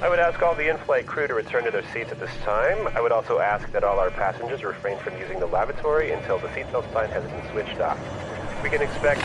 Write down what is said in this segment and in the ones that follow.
I would ask all the in-flight crew to return to their seats at this time. I would also ask that all our passengers refrain from using the lavatory until the seatbelt sign has been switched off. We can expect...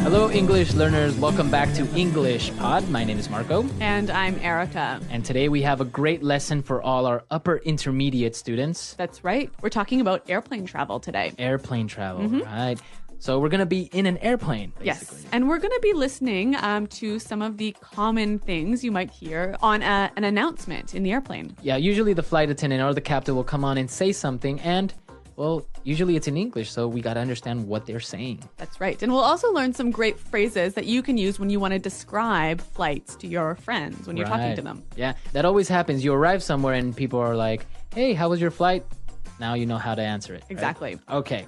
Hello, English learners. Welcome back to English Pod. My name is Marco. And I'm Erica. And today we have a great lesson for all our upper intermediate students. That's right. We're talking about airplane travel today. Airplane travel, right? So we're going to be in an airplane, basically. Yes. And we're going to be listening to some of the common things you might hear on an announcement in the airplane. Yeah, usually the flight attendant or the captain will come on and say something and... well, usually it's in English, so we got to understand what they're saying. That's right. And we'll also learn some great phrases that you can use when you want to describe flights to your friends when you're talking to them. Yeah, that always happens. You arrive somewhere and people are like, hey, how was your flight? Now you know how to answer it. Exactly. Right? Okay,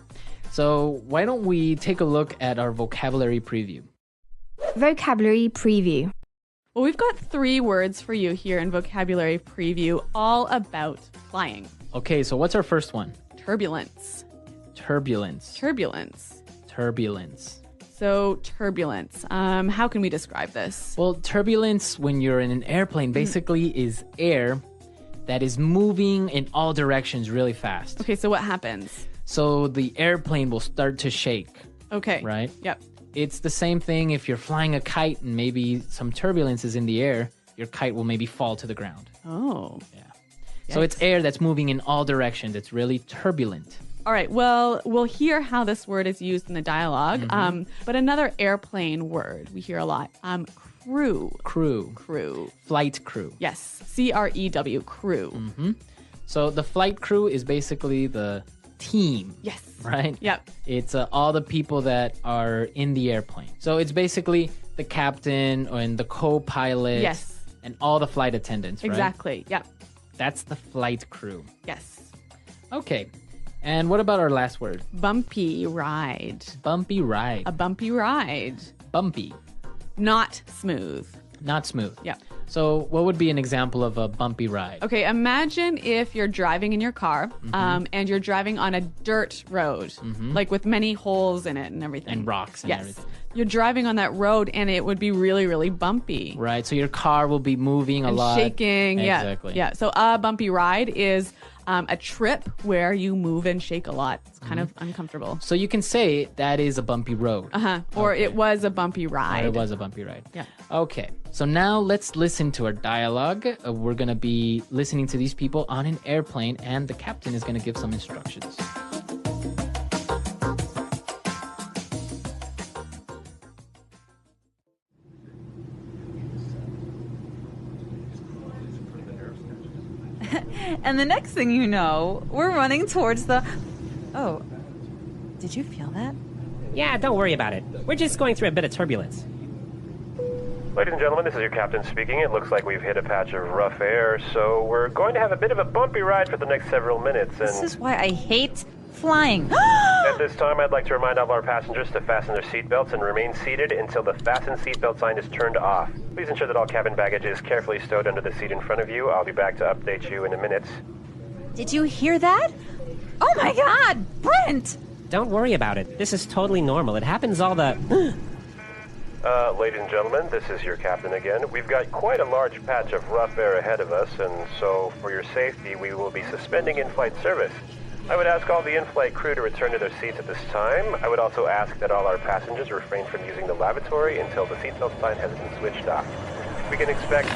so why don't we take a look at our vocabulary preview? Vocabulary preview. Well, we've got 3 words for you here in vocabulary preview, all about flying. Okay, so what's our first one? Turbulence. Turbulence. Turbulence. Turbulence. So turbulence. How can we describe this? Well, turbulence when you're in an airplane basically is air that is moving in all directions really fast. Okay, so what happens? So the airplane will start to shake. Okay. Right? Yep. It's the same thing if you're flying a kite and maybe some turbulence is in the air, your kite will maybe fall to the ground. Oh. Yeah. So it's air that's moving in all directions. It's really turbulent. All right. Well, we'll hear how this word is used in the dialogue. But another airplane word we hear a lot. Crew. Crew. Crew. Flight crew. Yes. C-R-E-W. Crew. So the flight crew is basically the team. Yes. Right? Yep. It's all the people that are in the airplane. So it's basically the captain and the co-pilot. Yes. And all the flight attendants, right? Exactly. Yep. That's the flight crew. Yes. Okay. And what about our last word? Bumpy ride. Bumpy ride. A bumpy ride. Bumpy. Not smooth. Not smooth. Yep. So what would be an example of a bumpy ride? Okay, imagine if you're driving in your car and you're driving on a dirt road, like with many holes in it and everything. And rocks and everything. You're driving on that road and it would be really, really bumpy. Right, so your car will be moving a lot. Shaking. Exactly. Yeah. So a bumpy ride is a trip where you move and shake a lot. It's kind of uncomfortable. So you can say that is a bumpy road. Or it was a bumpy ride. Or it was a bumpy ride. Yeah. Okay, so now let's listen to our dialogue. We're going to be listening to these people on an airplane and the captain is going to give some instructions. And the next thing you know, we're running towards the... Oh, did you feel that? Yeah, don't worry about it. We're just going through a bit of turbulence. Ladies and gentlemen, this is your captain speaking. It looks like we've hit a patch of rough air, so we're going to have a bit of a bumpy ride for the next several minutes. And This is why I hate flying. at this time, I'd like to remind all of our passengers to fasten their seatbelts and remain seated until the fasten seatbelt sign is turned off. Please ensure that all cabin baggage is carefully stowed under the seat in front of you. I'll be back to update you in a minute. Did you hear that? Oh my God, Brent! Don't worry about it. This is totally normal. It happens all the... Ladies and gentlemen, this is your captain again. We've got quite a large patch of rough air ahead of us, and so for your safety, we will be suspending in-flight service. I would ask all the in-flight crew to return to their seats at this time. I would also ask that all our passengers refrain from using the lavatory until the seatbelt sign has been switched off. We can expect...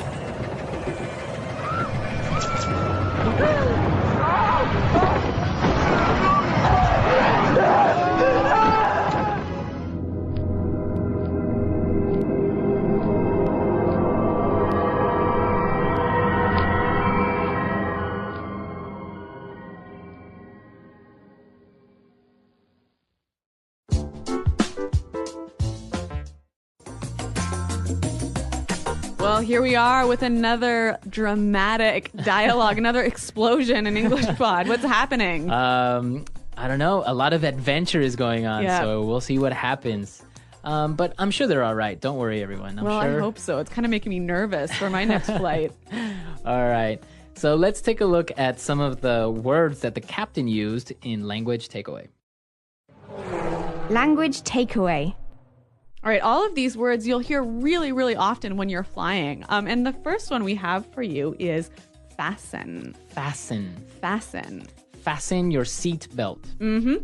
Well, here we are with another dramatic dialogue, another explosion in English Pod. What's happening? I don't know. A lot of adventure is going on, Yeah. so we'll see what happens. But I'm sure they're all right. Don't worry, everyone. I'm Well, sure. I hope so. It's kind of making me nervous for my next flight. All right. So let's take a look at some of the words that the captain used in language takeaway. Language takeaway. All right, all of these words you'll hear really, really often when you're flying. And the first one we have for you is fasten. Fasten. Fasten. Fasten your seat belt. Mm-hmm.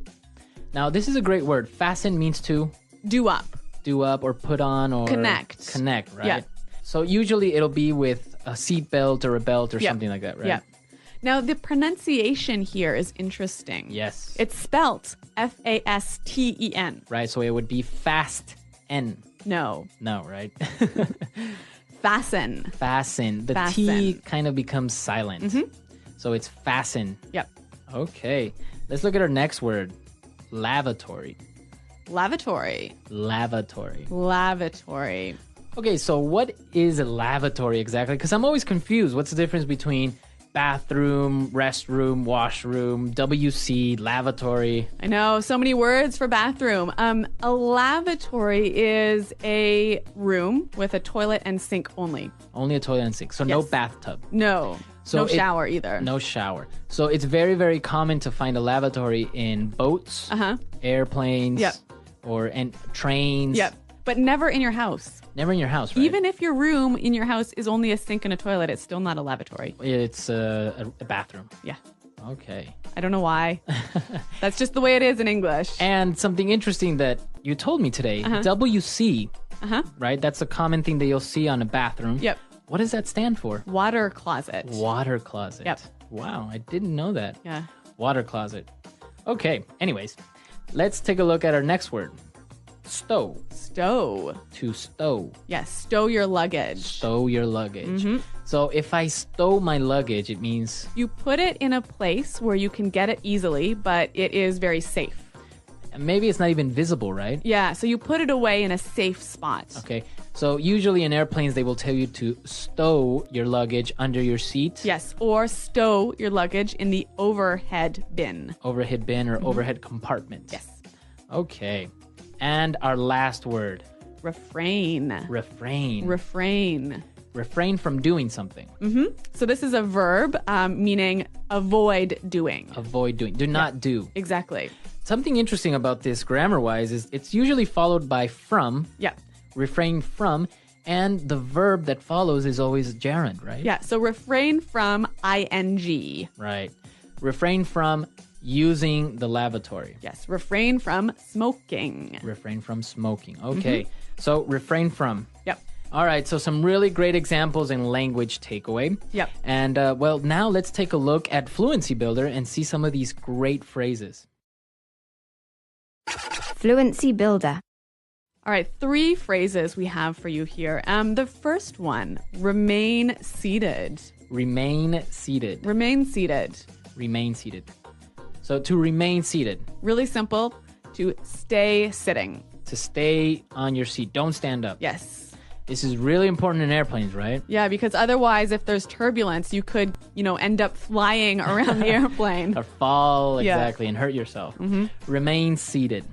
Now, this is a great word. Fasten means to Do up. do up or put on or Connect. Connect, right? Yeah. So usually it'll be with a seat belt or a belt or Yep. something like that, right? Yeah. Now, the pronunciation here is interesting. Yes. It's spelt F-A-S-T-E-N. Right, so it would be fast N. No. No, right? Fasten. Fasten. The T Fasten. kind of becomes silent. So it's fasten. Yep. Okay. Let's look at our next word. Lavatory. Lavatory. Lavatory. Lavatory. Okay, so what is a lavatory exactly? Because I'm always confused. What's the difference between bathroom, restroom, washroom, WC, lavatory? I know, so many words for bathroom. A lavatory is a room with a toilet and sink only. Only a toilet and sink. So no Yes. bathtub. No. So no it- shower either. No shower. So it's very, very common to find a lavatory in boats, airplanes, Yep. and trains. Yep. But never in your house. Never in your house, right? Even if your room in your house is only a sink and a toilet, it's still not a lavatory. It's a bathroom. Yeah. Okay. I don't know why. That's just the way it is in English. And something interesting that you told me today, WC, right? That's a common thing that you'll see on a bathroom. Yep. What does that stand for? Water closet. Water closet. Yep. Wow, I didn't know that. Yeah. Water closet. Okay, anyways, let's take a look at our next word. Stow. Stow. To stow. Yes. Stow your luggage. Stow your luggage. Mm-hmm. So if I stow my luggage, it means You put it in a place where you can get it easily, but it is very safe. maybe it's not even visible, right? Yeah. So you put it away in a safe spot. Okay. So usually in airplanes, they will tell you to stow your luggage under your seat. Yes. Or stow your luggage in the overhead bin. Overhead bin or overhead compartment. Yes. Okay. And our last word, Refrain. refrain. Refrain. Refrain from doing something. So this is a verb meaning avoid doing. Avoid doing. Do not do. Exactly. Something interesting about this grammar-wise is it's usually followed by from, Yeah. refrain from, and the verb that follows is always gerund, right? Yeah. So refrain from ing. Right. Refrain from using the lavatory. Yes. Refrain from smoking. Refrain from smoking. Okay. So refrain from. Yep. All right. So some really great examples in language takeaway. Yep. And well, now let's take a look at Fluency Builder and see some of these great phrases. Fluency builder. All right, 3 phrases we have for you here. The first one, remain seated. Remain seated. Remain seated. Remain seated. So to remain seated, Really simple. To stay sitting. to stay on your seat, don't stand up. Yes. This is really important in airplanes, right? Yeah, because otherwise, if there's turbulence, you could, end up flying around the airplane. Or fall, Yeah. exactly, and hurt yourself. Remain seated.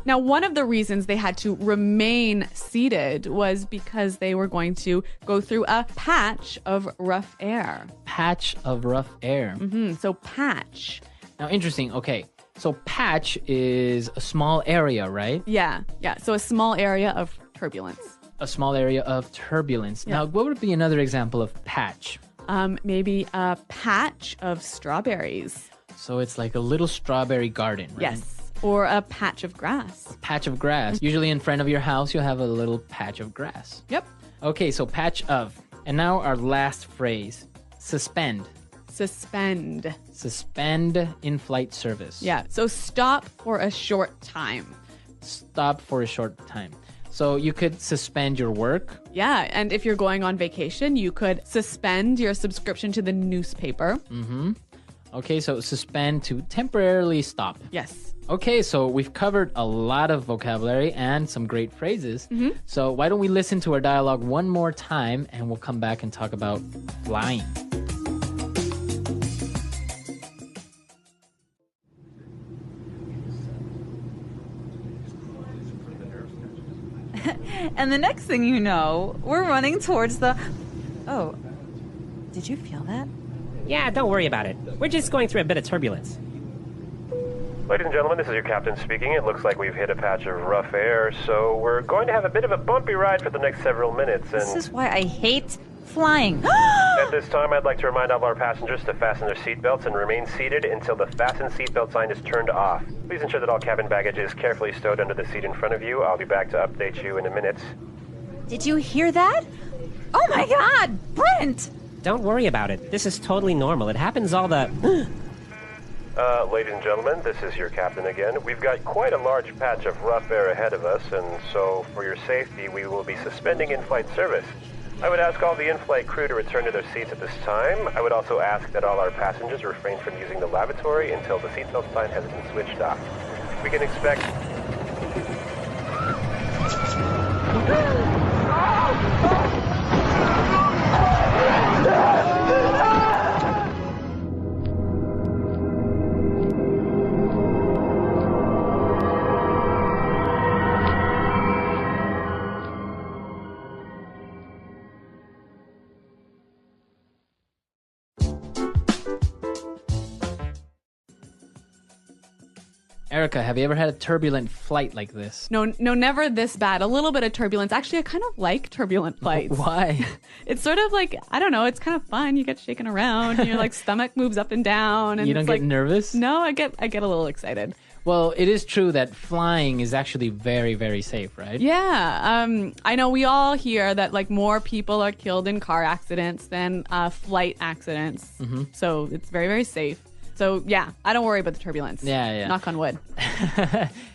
Now, one of the reasons they had to remain seated was because they were going to go through a patch of rough air. Patch of rough air. So patch. Now, interesting. Okay, so patch is a small area, right? Yeah. So a small area of turbulence. A small area of turbulence. Now, what would be another example of patch? Maybe a patch of strawberries. So it's like a little strawberry garden, right? Yes. Or a patch of grass. Patch of grass. Usually in front of your house, you'll have a little patch of grass. Yep. Okay, so patch of. And now our last phrase, suspend. Suspend. Suspend in-flight service. Yeah. So stop for a short time. Stop for a short time. So you could suspend your work. Yeah. And if you're going on vacation, you could suspend your subscription to the newspaper. Okay, so suspend to temporarily stop. Yes. Okay, so we've covered a lot of vocabulary and some great phrases. So why don't we listen to our dialogue one more time and we'll come back and talk about flying. And the next thing you know, we're running towards the... Oh, did you feel that? Yeah, don't worry about it. We're just going through a bit of turbulence. Ladies and gentlemen, this is your captain speaking. It looks like we've hit a patch of rough air, so we're going to have a bit of a bumpy ride for the next several minutes, and... This is why I hate flying. At this time, I'd like to remind all our passengers to fasten their seatbelts and remain seated until the fasten seatbelt sign is turned off. Please ensure that all cabin baggage is carefully stowed under the seat in front of you. I'll be back to update you in a minute. Did you hear that? Oh my God, Brent! Don't worry about it. This is totally normal. It happens all the... Ladies and gentlemen, this is your captain again. We've got quite a large patch of rough air ahead of us, and so for your safety, we will be suspending in-flight service. I would ask all the in-flight crew to return to their seats at this time. I would also ask that all our passengers refrain from using the lavatory until the seatbelt sign has been switched off. We can expect... Erica, have you ever had a turbulent flight like this? No, never this bad. A little bit of turbulence. Actually, I kind of like turbulent flights. Why? It's sort of like, I don't know, it's kind of fun. You get shaken around and your like stomach moves up and down. And You don't it's get like, nervous? No, I get a little excited. Well, it is true that flying is actually very, very safe, right? Yeah. I know we all hear that like more people are killed in car accidents than flight accidents. Mm-hmm. So it's very, very safe. So yeah, I don't worry about the turbulence. Yeah. Knock on wood.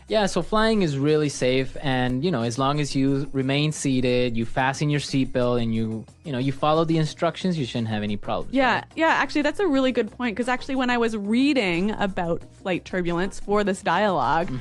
Yeah, so flying is really safe, and as long as you remain seated, you fasten your seatbelt, and you follow the instructions, you shouldn't have any problems. Yeah, right? yeah. Actually, that's a really good point, because actually, when I was reading about flight turbulence for this dialogue,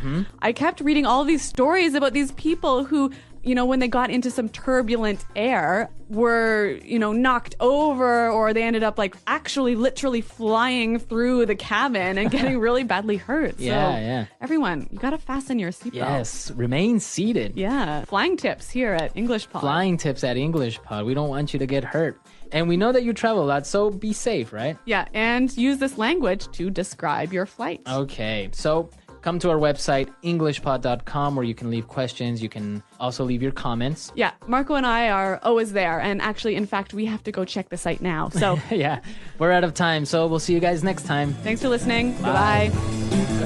I kept reading all these stories about these people who, when they got into some turbulent air, were, knocked over, or they ended up like actually literally flying through the cabin and getting really badly hurt. Yeah. Everyone, you got to fasten your seatbelt. Yes, remain seated. Yeah. Flying tips here at English Pod. Flying tips at English Pod. We don't want you to get hurt. And we know that you travel a lot, so be safe, right? Yeah, and use this language to describe your flight. Okay, so come to our website, englishpod.com, where you can leave questions. You can also leave your comments. Yeah, Marco and I are always there. And actually, in fact, we have to go check the site now. So Yeah, we're out of time, so we'll see you guys next time. thanks for listening. Bye. Goodbye.